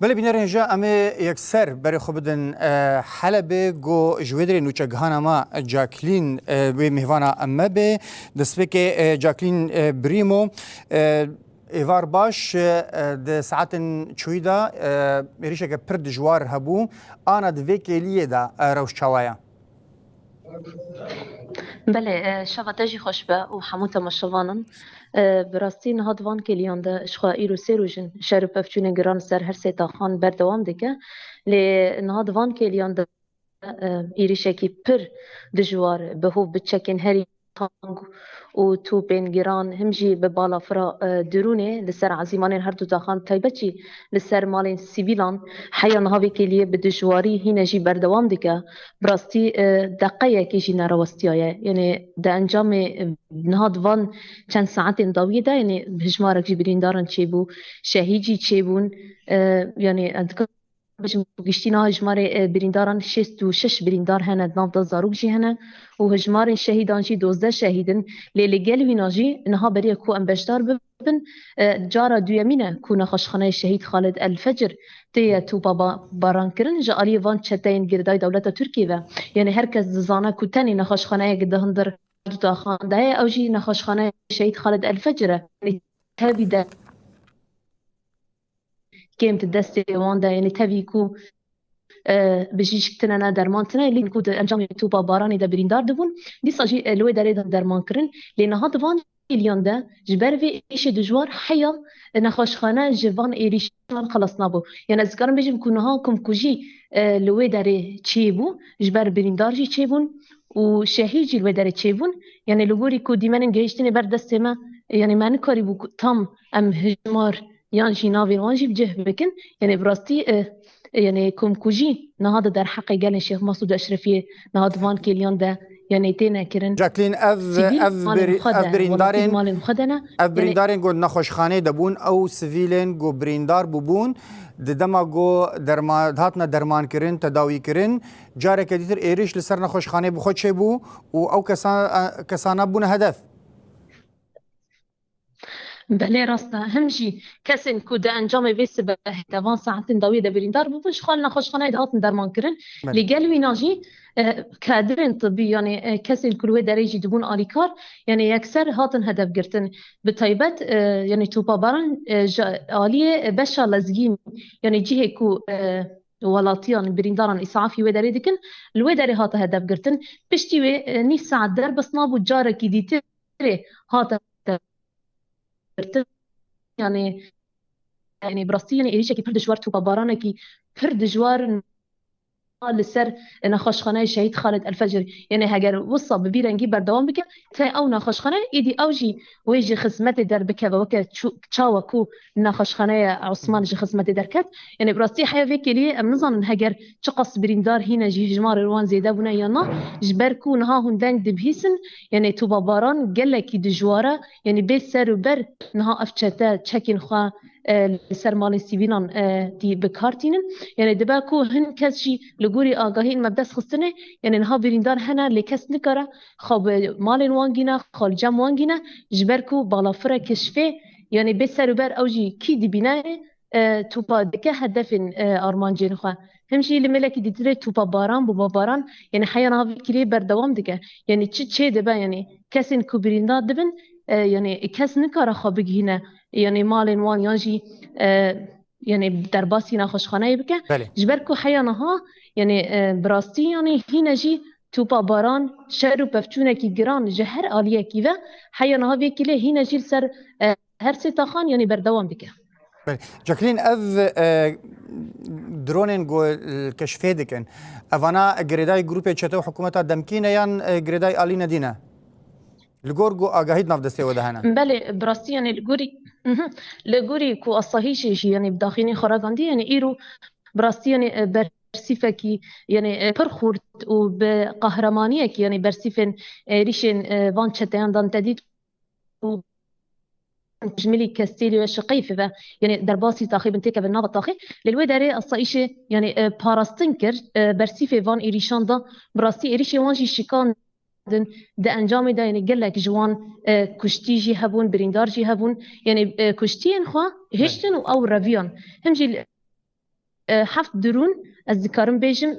بله بینر اینجا اما یک سر برای خود بدن حلبه گو جویدری نوچگهانا ما جاکلین به مهوانا اما به دسته که جاکلین بریمو ایوار باش ده ساعت چویدا میریشه که پر دجوار هبو آنا دوی کلیه دا روش چوایا. بله شباتجی خوش به و حموت مشوانن براستی نهاد وان کلیان ده اشخائی رو سروجن شهر پفچون گران سر هر سیتا خان بردوام دیگه لی نهاد وان کلیان ده ایریشه کی پر دجوار به هو بچکن هری تانگ و تو بین گران همجی به بالا فرا درونه لسر عزیمان هر دو تاخان تایبچی لسر مالین سیویلان حیان هاوی کلیه به دجواری هینجی بردوام دیگه براستی دقیقه کیجی نرواستیایه یعنی ده انجام نهاد وان چند ساعت داویه ده یعنی هجمارک جی بریندارن چی بو شهیجی چی بون یعنی بجم گشتینا هجمار برینداران 66 بریندار هنه ناو دا زاروک جی هنه و هجمار شهیدان جی 12 شهیدن لیلی گل وینا جی انها بری کو ام بشدار ببن جارا دویمینه کو نخشخانه شهید خالد الفجر تی تو بابا باران کرن جالی وان چتین گردای دولت ترکیه و یعنی هر کس زانه کو تنی نخشخانه گده هندر دو خان ده او جی نخشخانه شهید خالد الفجر تابی ده كيمت الدستي واندا يعني تبيكو بجيش كتنا درمان تنا اللي نكود انجام توبا باراني دا بريندار دبون دي صاجي لوي داري درمان كرن لان هاد فان اليوم دا جبر في ايش دجوار حيا نخوشخانه جوان ايريش خلاص نابو يعني اذكرن بيجم كونها كم كوجي لوي داري تشيبو جبر بريندار جي تشيبون وشهيجي لوي داري تشيبون يعني لغوري كو ديمان انجيشتني بر دستما يعني ما نكاري بو تام ام هجمار يعني جنابي وانجي بجه بكن يعني براستي يعني كم كوجي نهاد در حق قال الشيخ مسعود أشرفي نهاد فان كيليان ده يعني تينا كرن جاكلين اف بريندارين گو نخوشخانه دبون او سیویلین گو بريندار ببون دما گو هاتنا درمان کرن تداوی کرن جاره کدیتر ایریش لسر نخوشخانه بخود چه بو و او کسانا بون هدف بله راسته همجی کسی کود انجام ویس به دوان ساعت داوی دبریندار بودش خال نخوشخانه دهاتن درمان کرن لگل ویناجی کادرین طبی یعنی کسی کلوه درجی دبون آلیکار یعنی یکسر هاتن هدف گرتن به تایبت یعنی توپا بارن آلیه بشا لزگین یعنی جیه کو ولاتیان برینداران اسعافی و داری دکن لوی داری هات هدف گرتن پشتی و نیس ساعت در بس نابو جاره کی دیتره هات يعني براسي يعني إيريشة كي فرد جوار توبا بارانة كي فرد جوار لسر نخوشخانه شهید خالد الفجر يعني هاجر وصا ببيرا نجيب بردوام بك تا او نخوشخانه ايدي اوجي ويجي خدمت در بك وك تشاوا كو نخوشخانه عثمان جي خدمت دركت يعني براسي حيا فيك لي نظن هاجر تقص بريندار هنا جي جمار روان زيدا بنا يانا جبركو نها هندنگ دبهيسن يعني توبا باران قالك دجواره يعني بيت سر وبر نها افچتا تشكين خوا لسر مال سیویلان دی بکارتینن یعنی دباکو هن کسی لگوری آگاهی مبدس خستنه یعنی نها بریندار هنر لکس نکاره خواب مال وانگینه خال جم وانگینه جبرکو بالافره کشفه یعنی بسر و بر اوجی کی دی بینه توپا دکه هدف آرمانجین خواه همشي لملك ديتري توبا باران بوبا باران يعني حيانا فكري بردوام دكه يعني تشي دبا يعني كاسين كوبريندا دبن يعني كاس نكاره خابق هنا يعني مالين وان يانجي يعني درباسي ناخوشخانه بكه جبركو حيانها يعني براستي يعني هنا جي توبا باران شهر بفتونه كي جران جهر آليه كيفا حيانها فيكله هنا جي سر هر سيتاخان يعني بردوام بكه جاكلين درونين جو الكشفه دكن افانا جريداي جروبي تشتو حكومتها دمكينه يان جريداي الينا دينا الجورجو اجاهيد نفدسته ودهنا بله براستي يعني الجوري كو الصهيشي يعني بداخلين خراغاندي يعني ايرو براستي يعني برسيفكي يعني برخورت وبقهرمانيه يعني برسيفن ريشن فان تشتيان دان تديد جميلي كاستيليو الشقيفة يعني درباسي تاخي بنتيكا بالنابط تاخي للوداري الصايشة يعني باراستنكر برسيفي فان إيريشان دا براستي إيريشي وانجي شيكان ده انجام ده يعني قال لك جوان كشتي جي هبون بريندار جي هبون يعني كشتين خوا هشتن او رافيون همجي حفت درون از ذکرم بیشم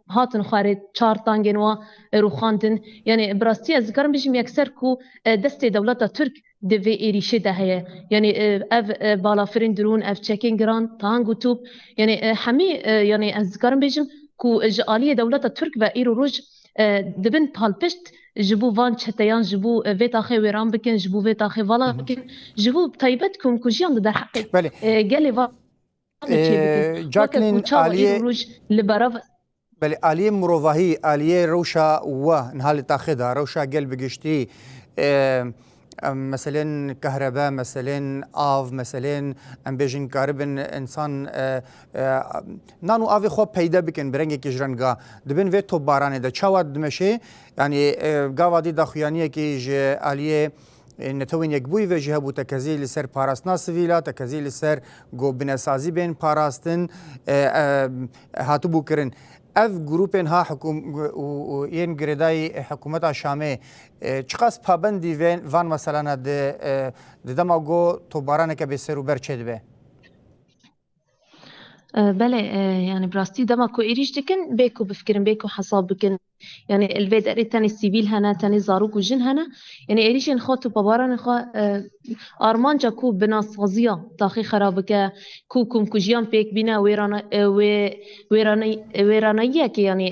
هاتن خارج چهار تانگن و روخاندن یعنی براستی از ذکرم بیشم یکسر کو دست دولت ترک دوی ایریشه ده هی یعنی اف بالافرین درون اف چکین گران تانگو توپ یعنی همی یعنی از ذکرم بیشم کو جالی دولت ترک و ایرو روج دبن پالپشت جبو وان چتیان جبو ویت آخه ویران بکن جبو ویت آخه والا بکن جبو طیبت کم کجیان در حقیقت بله گلی وان جاکلین آلیه بله آلیه مروفاهی آلیه روشا و نهال تاخده روشا گل بگشتی مثلا كهرباء مثلا آف مثلا ام بيجن كاربن انسان نانو آفي خو پیدا بکن برنگی کجرنگا دبن وی تو بارانه ده چاواد دمشه يعني قاوادي داخوانيه كي ج آلیه نتوین یک بوی و جهبو تکزی لسر پاراستنا سویلا تکزی لسر گو بنسازی بین پاراستن هاتو بو کرن اف گروپن ها حکوم و این گردای حکومت شامه چقاس پابندی وان مثلا ده دما گو تو بارانه که به سر و بر چه به بله يعني براستي دما كو إيريش دكن بيكو بفكرن بيكو حساب بكن يعني الفيد أريد تاني السيفيل هنا تاني زاروك وجن هنا يعني إيريش نخوتو بابارا نخوا أرمان جا كو بناس غزية تاخي خرابك كو كم كجيان بيك بنا ويرانية كي يعني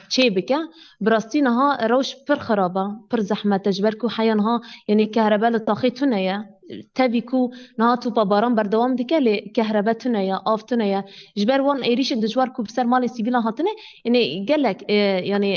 چه بك براستي نها روش پر خرابة پر زحمة تجبركو حيانها يعني كهرباء لطاخي تنيا تبيكو نهاتو باباران بردوام دكه لكهرباء يا آفتنا يا جبر وان إيريش دجوار كوب سر مال سيبيلا هاتنه يعني قالك يعني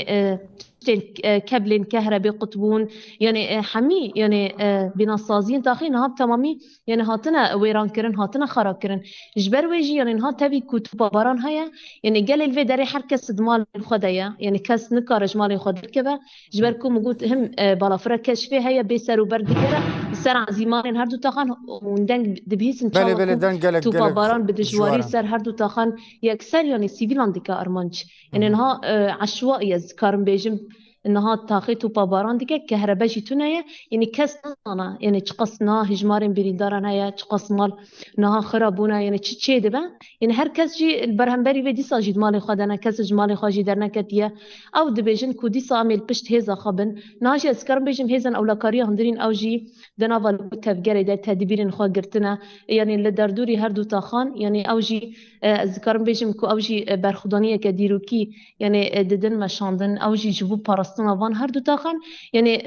كابلين كهرباء قطبون يعني حمي يعني بنصازين تاخين هاب تمامي يعني هاتنا ويران كرن هاتنا خراب كرن جبر ويجي يعني نها تبيكو باباران هيا يعني قال الفي داري حركة مال الخدايا يعني كاس نكارج مال الخد كذا جبركم وجود هم بالافرا كشفه هيا بيسر وبرد كذا سر عزيمان هردو تاخان وندنگ دبيس ان شاء الله تو باران بدجواري سر هردو تاخان يكسر يعني سيفيلان ديكا ارمانج يعني انها عشوائي از كارم بيجم انها تاخي تو باران ديكا كهرباء جيتونايا يعني كسنا يعني تقصنا هجمارين بريداران هيا تقص مال انها خرابونا يعني تشي دبا يعني هر كس جي البرهمبري في ديسا جيد مالي خدانا كس جمالي خاجي درنا كتيا او دبيجن كو ديسا عمل بشت هيزا خبن ناجي اسكرم بيجم هيزن او لكاريا هندرين او جي دناval تفجير ده تدبير خو قرتنا يعني لدردوري هردو تاخان يعني اوجي ذكرم بيجم كو اوجي برخدانيه كديروكي يعني ددن مشاندن اوجي جبو باراستنا وان هردو تاخان يعني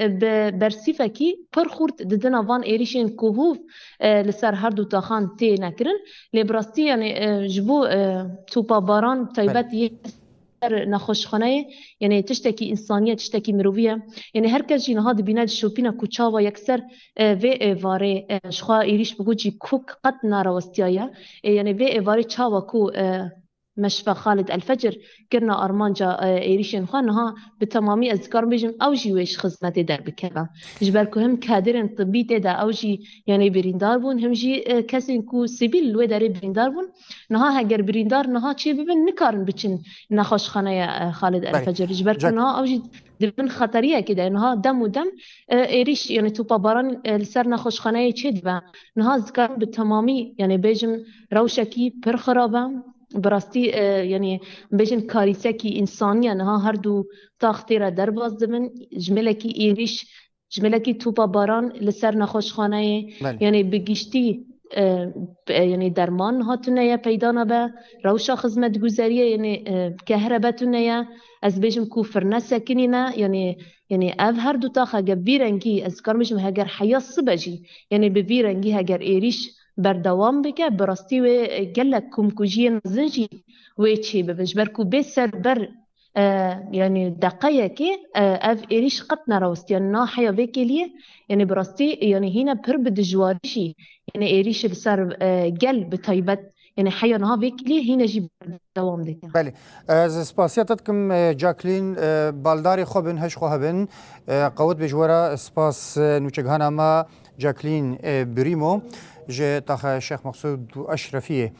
برسيفكي برخورت ددن وان ايريشين كوهوف لسر هردو تاخان تي نكرن لبراستي يعني جبو توبا باران طيبات نخوشخانه يعني تشتكي إنسانية تشتكي مروفية يعني هر کس جينا هاد بيناد شوبينا كوچاوا يكسر في واري شخوا إيريش بقولي كوك قد نارا وستيايا يعني في واري چاوا كو مشفى خالد الفجر كرنا أرمانجا إيريشين خانها بتمامي أذكار بيجم أوجي ويش خدمة در بكبا جبركو هم كادرن طبي تدا أوجي يعني بريندار بون هم جي كسين كو سيبيل لو داري بريندار بون نها هجر بريندار نها چي ببن نكارن بچن نخوش خانه خالد الفجر جبركو نها أوجي دبن خطريه كده انها دم ودم إيريش يعني توبا باران لسر نخوش خانه چي دبا نها ذكر بالتمامي يعني بيجم روشكي پر خرابه براستي يعني بيجن كارثة إنسانية نها هردو تاختيرا درباز دمن جملكي إيريش جملكي توبا باران لسر نخوش خانه يعني بگشتي يعني درمان هاتونيا پیدا به روشا خدمت گذاریه يعني كهرباتونيا از بيجم كوفر نسكنينا يعني اف هر دو تاخا جبيرنجي از كارمجم هاجر حياة صبجي يعني ببيرنجي هاجر إيريش بردوام بکه براستی و گلک کمکوجی نزنجی و چی ببجبرکو بسر بر يعني دقيقة اف إيريش قط نراوست يعني ناحية بكليه يعني براستي يعني هنا برب دجوارشي يعني إيريش بسر قلب بطيبت يعني حيا نها بكليه هنا جيب دوام ديك. بله از سپاسیاتتکم جاکلین بالداری خوبن هش خوابن قوت بجوارا سپاس نوچگهانا ما جاکلین بریمو جه تاخ شیخ مقصود اشرفیه